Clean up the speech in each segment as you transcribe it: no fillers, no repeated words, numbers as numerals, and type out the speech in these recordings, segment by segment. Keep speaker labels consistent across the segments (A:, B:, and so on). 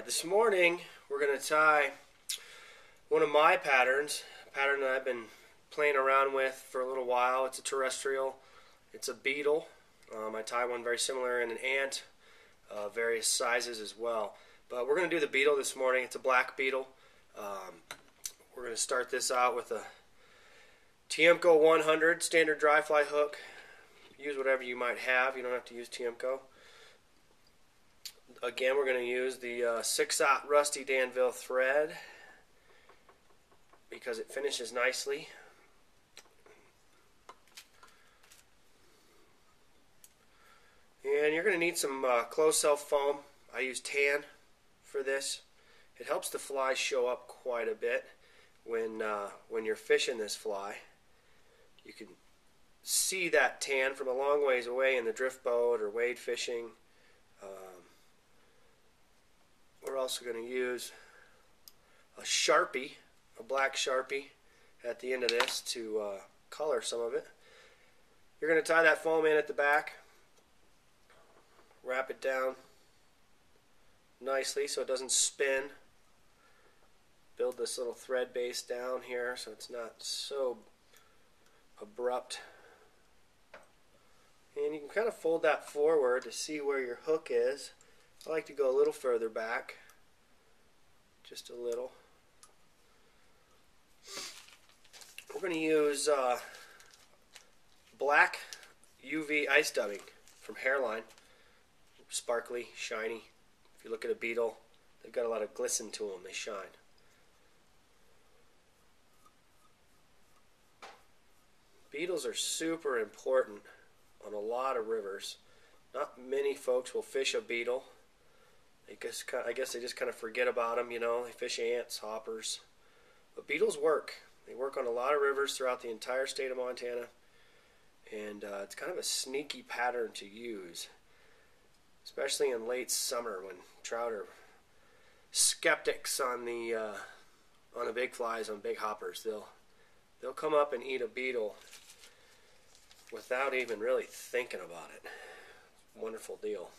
A: This morning we're going to tie one of my patterns, a pattern that I've been playing around with for a little while. It's a terrestrial. It's a beetle. I tie one very similar in an ant, various sizes as well. But we're going to do the beetle this morning. It's a black beetle. We're going to start this out with a Tiemco 100 standard dry fly hook. Use whatever you might have. You don't have to use Tiemco. Again, we're going to use the 6/0 rusty Danville thread because it finishes nicely. And you're going to need some closed self foam. I use tan for this. It helps the fly show up quite a bit when you're fishing this fly. You can see that tan from a long ways away in the drift boat or wade fishing. We're also going to use a Sharpie, a black Sharpie, at the end of this to color some of it. You're going to tie that foam in at the back, wrap it down nicely so it doesn't spin. Build this little thread base down here so it's not so abrupt. And you can kind of fold that forward to see where your hook is. I like to go a little further back, just a little. We're going to use black UV ice dubbing from Hairline. Sparkly, shiny. If you look at a beetle, they've got a lot of glisten to them. They shine. Beetles are super important on a lot of rivers. Not many folks will fish a beetle. I guess they just kind of forget about them, you know. They fish ants, hoppers. But beetles work. They work on a lot of rivers throughout the entire state of Montana. And it's kind of a sneaky pattern to use, especially in late summer when trout are skeptics on the big flies, on big hoppers. They'll come up and eat a beetle without even really thinking about it. Wonderful deal.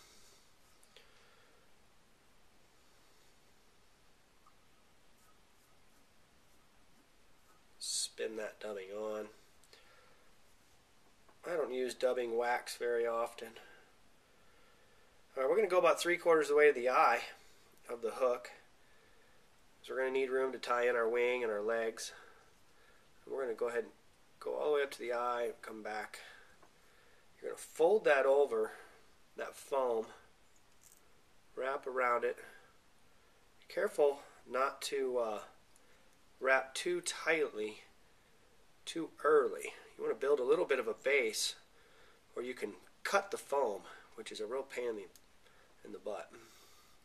A: Spin that dubbing on. I don't use dubbing wax very often. Alright, we're going to go about 3/4 of the way to the eye of the hook. So we're going to need room to tie in our wing and our legs. And we're going to go ahead and go all the way up to the eye and come back. You're going to fold that over, that foam, wrap around it. Be careful not to wrap too tightly too early. You want to build a little bit of a base where you can cut the foam, which is a real pain in the butt,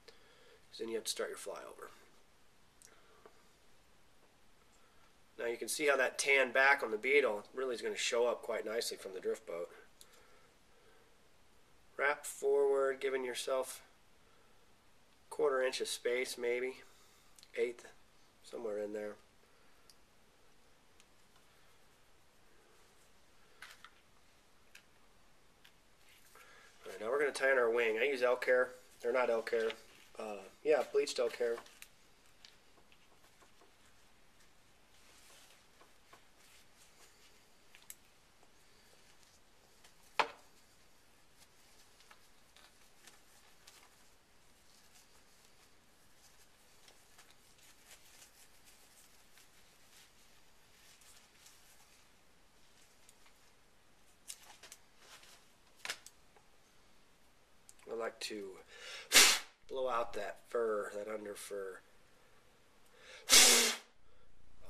A: because then you have to start your fly over. Now you can see how that tan back on the beetle really is going to show up quite nicely from the drift boat. Wrap forward, giving yourself 1/4 inch of space, maybe 1/8, somewhere in there. Alright, now we're going to tie in our wing. I use elk hair, or not elk hair, yeah, bleached elk hair. I like to blow out that fur, that under fur.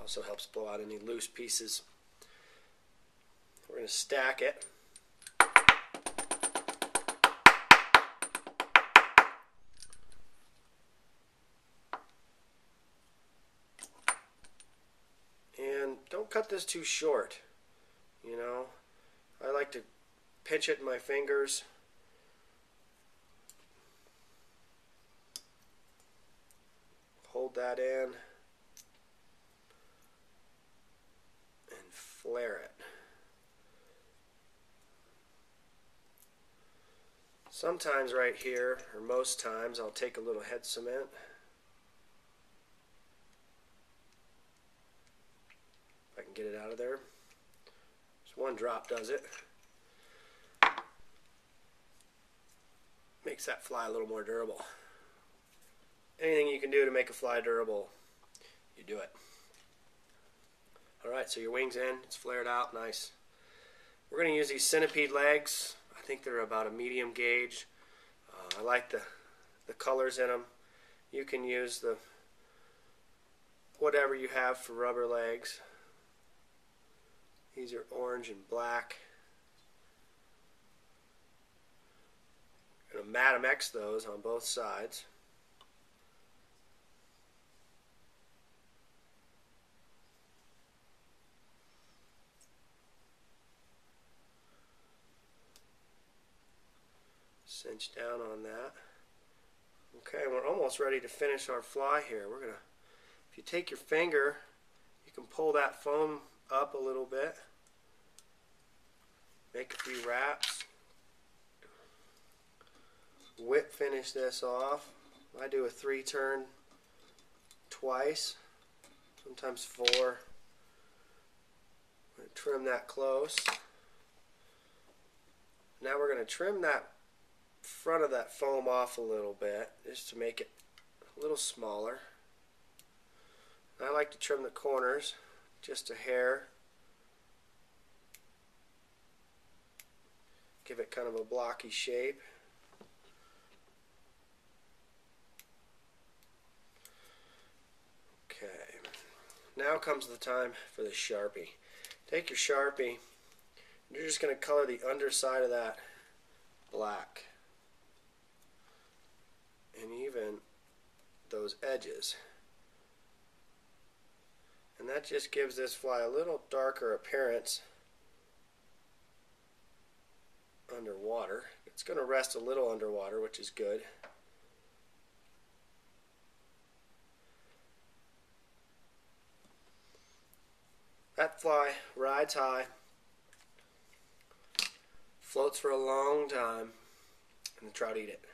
A: Also helps blow out any loose pieces. We're going to stack it. And don't cut this too short, you know. I like to pinch it in my fingers. Hold that in and flare it. Sometimes right here, or most times, I'll take a little head cement and get it out of there. Just one drop does it. Makes that fly a little more durable. Anything you can do to make a fly durable, you do it. Alright, so your wing's in, it's flared out, nice. We're going to use these centipede legs. I think they're about a medium gauge. I like the colors in them. You can use the whatever you have for rubber legs. These are orange and black. I'm going to Madam X those on both sides. Cinch down on that. Okay, we're almost ready to finish our fly here. We're gonna, if you take your finger, you can pull that foam up a little bit. Make a few wraps. Whip finish this off. I do a 3-turn twice, sometimes 4. I'm going to trim that close. Now we're going to trim that front of that foam off a little bit just to make it a little smaller. I like to trim the corners just a hair. Give it kind of a blocky shape. Okay, now comes the time for the Sharpie. Take your Sharpie and you're just going to color the underside of that black. And even those edges. And that just gives this fly a little darker appearance underwater. It's going to rest a little underwater, which is good. That fly rides high, floats for a long time, and the trout eat it.